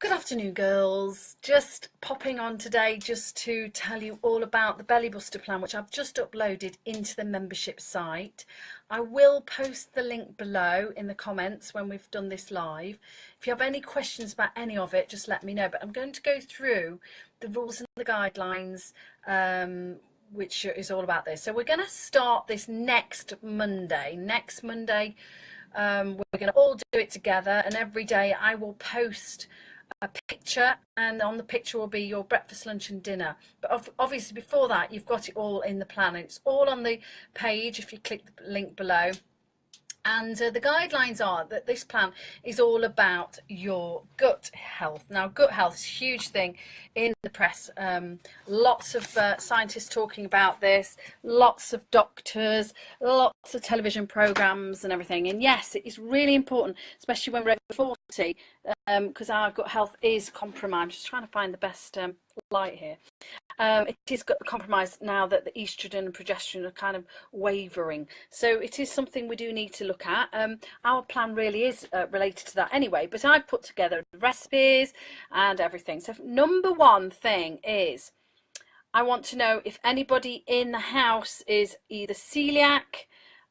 Good afternoon, girls. Just popping on today just to tell you all about the Belly Buster plan, which I've just uploaded into the membership site. I will post the link below in the comments when we've done this live. If you have any questions about any of it, just let me know. But I'm going to go through the rules and the guidelines, which is all about this. So we're going to start this next Monday. We're going to all do it together, and every day I will post a picture, and on the picture will be your breakfast, lunch and dinner. But obviously before that you've got it all in the plan, and it's all on the page if you click the link below. And the guidelines are that this plan is all about your gut health. Now, gut health is a huge thing in the press. Lots of scientists talking about this, lots of doctors, lots of television programs and everything. And yes, it is really important, especially when we're over 40, because our gut health is compromised. I'm just trying to find the best light here. It is compromised now that the estrogen and progesterone are kind of wavering, so it is something we do need to look at. Our plan really is related to that anyway, but I put together recipes and everything. So number one thing is I want to know if anybody in the house is either celiac,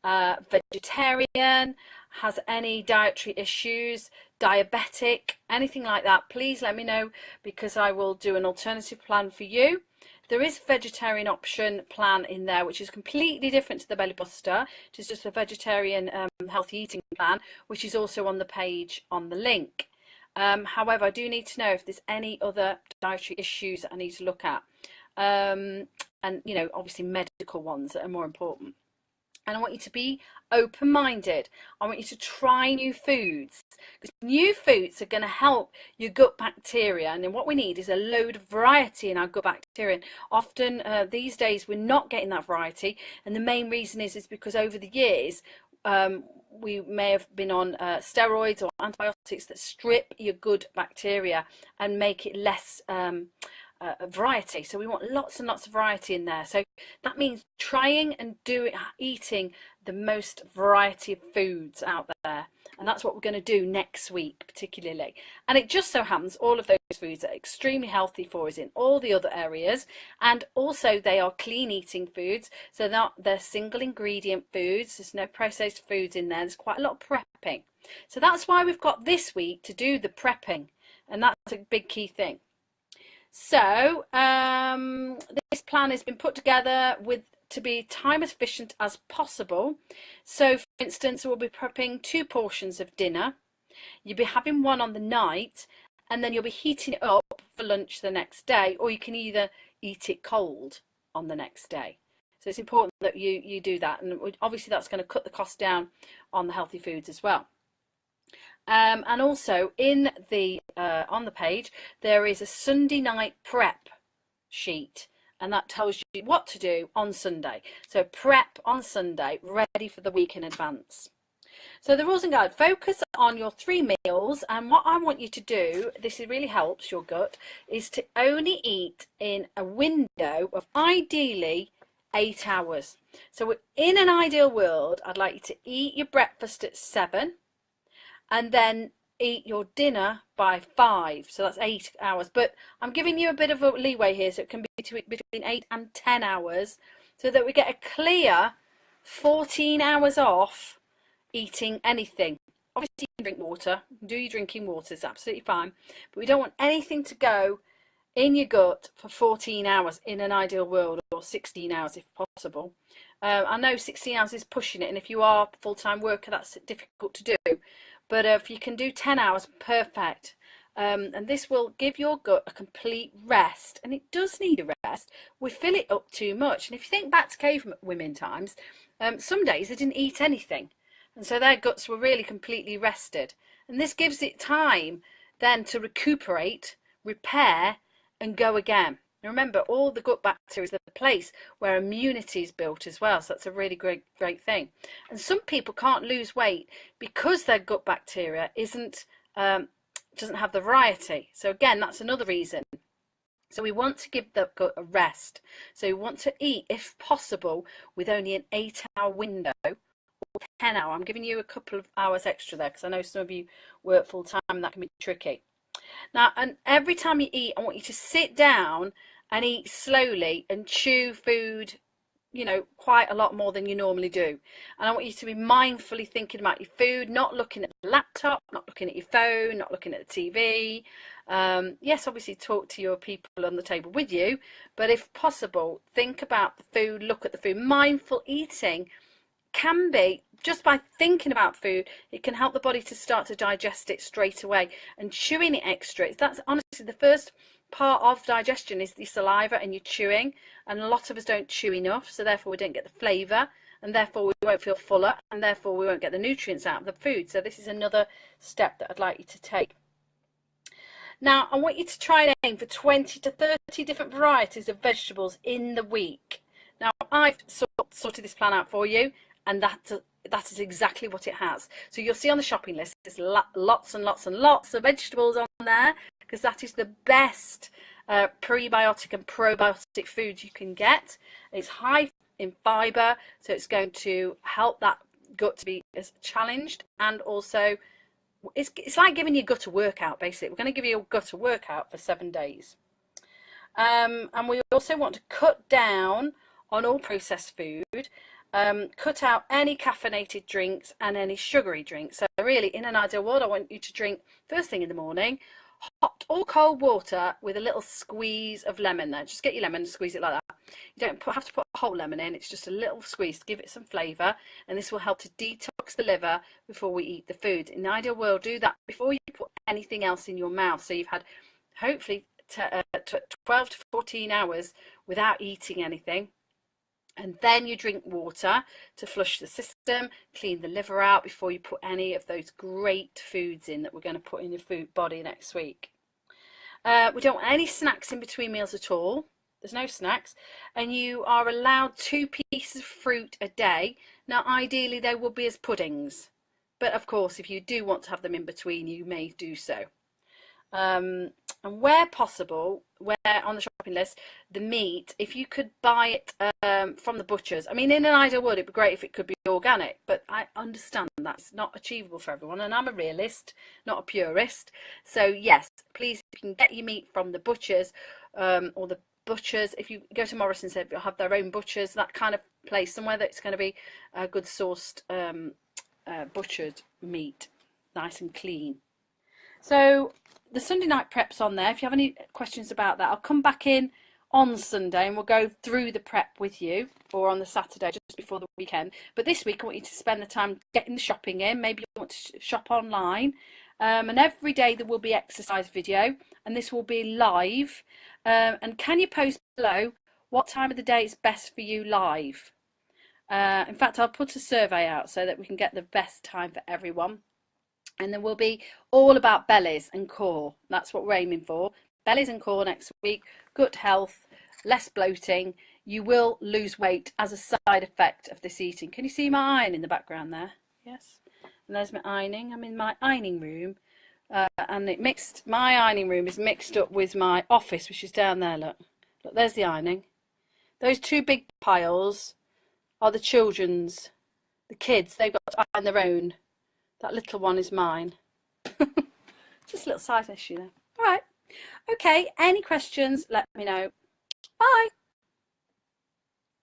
vegetarian, has any dietary issues, diabetic, anything like that. Please let me know, because I will do an alternative plan for you. There is a vegetarian option plan in there, which is completely different to the Belly Buster. It is just a vegetarian healthy eating plan, which is also on the page on the link. However, I do need to know if there's any other dietary issues that I need to look at. And, you know, obviously medical ones that are more important. And I want you to be open-minded. I want you to try new foods, because new foods are going to help your gut bacteria. And then what we need is a load of variety in our gut bacteria. And often these days we're not getting that variety, and the main reason is because over the years we may have been on steroids or antibiotics that strip your good bacteria and make it less variety. So we want lots and lots of variety in there. So that means trying and eating the most variety of foods out there, and that's what we're going to do next week particularly. And it just so happens all of those foods are extremely healthy for us in all the other areas, and also they are clean eating foods, so they're single ingredient foods. There's no processed foods in there. There's quite a lot of prepping, so that's why we've got this week to do the prepping, and that's a big key thing. So this plan has been put together to be time efficient as possible. So for instance, we'll be prepping 2 portions of dinner. You'll be having one on the night, and then you'll be heating it up for lunch the next day, or you can either eat it cold on the next day. So it's important that you do that, and obviously that's going to cut the cost down on the healthy foods as well. And also in the on the page there is a Sunday night prep sheet, and that tells you what to do on Sunday. So prep on Sunday, ready for the week in advance. So the rules and guide: focus on your 3 meals, and what I want you to do, this really helps your gut, is to only eat in a window of ideally 8 hours. So in an ideal world, I'd like you to eat your breakfast at 7 and then eat your dinner by 5, so that's 8 hours. But I'm giving you a bit of a leeway here, so it can be between 8 and 10 hours, so that we get a clear 14 hours off eating anything. Obviously you can drink water, do your drinking water, it's absolutely fine, but we don't want anything to go in your gut for 14 hours in an ideal world, or 16 hours if possible. I know 16 hours is pushing it, and if you are a full-time worker that's difficult to do. But if you can do 10 hours, perfect. And this will give your gut a complete rest. And it does need a rest. We fill it up too much. And if you think back to cavewomen times, some days they didn't eat anything, and so their guts were really completely rested. And this gives it time then to recuperate, repair, and go again. And remember, all the gut bacteria is the place where immunity is built as well. So that's a really great thing. And some people can't lose weight because their gut bacteria doesn't have the variety. So again, that's another reason. So we want to give the gut a rest. So we want to eat, if possible, with only an 8-hour window, or 10-hour. I'm giving you a couple of hours extra there because I know some of you work full time and that can be tricky. Now, and every time you eat, I want you to sit down and eat slowly and chew food, you know, quite a lot more than you normally do. And I want you to be mindfully thinking about your food, not looking at the laptop, not looking at your phone, not looking at the TV. Yes, obviously talk to your people on the table with you, but if possible, think about the food, look at the food. Mindful eating can be, just by thinking about food, it can help the body to start to digest it straight away. And chewing it extra, that's honestly the first part of digestion, is the saliva and your chewing, and a lot of us don't chew enough, so therefore we don't get the flavour, and therefore we won't feel fuller, and therefore we won't get the nutrients out of the food. So this is another step that I'd like you to take. Now I want you to try and aim for 20 to 30 different varieties of vegetables in the week. Now I've sorted this plan out for you, and that is exactly what it has. So you'll see on the shopping list there's lots and lots and lots of vegetables on there, because that is the best prebiotic and probiotic food you can get. It's high in fibre, so it's going to help that gut to be as challenged, and also it's like giving your gut a workout. Basically, we're going to give your gut a workout for 7 days. And we also want to cut down on all processed food. Cut out any caffeinated drinks and any sugary drinks. So really, in an ideal world, I want you to drink first thing in the morning hot or cold water with a little squeeze of lemon there. Just get your lemon and squeeze it like that. You don't have to put a whole lemon in, it's just a little squeeze to give it some flavour, and this will help to detox the liver before we eat the food. In the ideal world, do that before you put anything else in your mouth, so you've had hopefully 12 to 14 hours without eating anything. And then you drink water to flush the system, clean the liver out before you put any of those great foods in that we're going to put in your food body next week. We don't want any snacks in between meals at all. There's no snacks. And you are allowed 2 pieces of fruit a day. Now, ideally, they will be as puddings. But of course, if you do want to have them in between, you may do so. And where possible, where on the shopping list, the meat, if you could buy it from the butchers. I mean, in an ideal world, it'd be great if it could be organic, but I understand that's not achievable for everyone, and I'm a realist, not a purist. So yes, please, if you can get your meat from the butchers, or the butchers, if you go to Morrison's, they'll have their own butchers, that kind of place, somewhere that's going to be a good sourced butchered meat, nice and clean. So the Sunday night prep's on there. If you have any questions about that, I'll come back in on Sunday and we'll go through the prep with you, or on the Saturday just before the weekend. But this week I want you to spend the time getting the shopping in. Maybe you want to shop online, and every day there will be exercise video, and this will be live. And can you post below what time of the day is best for you live? In fact, I'll put a survey out so that we can get the best time for everyone. And then we'll be all about bellies and core. That's what we're aiming for. Bellies and core next week. Gut health, less bloating. You will lose weight as a side effect of this eating. Can you see my iron in the background there? Yes. And there's my ironing. I'm in my ironing room. And my ironing room is mixed up with my office, which is down there. Look, there's the ironing. Those 2 big piles are the children's, the kids. They've got to iron their own. That little one is mine. Just a little size issue there. All right. Okay, any questions, let me know. Bye.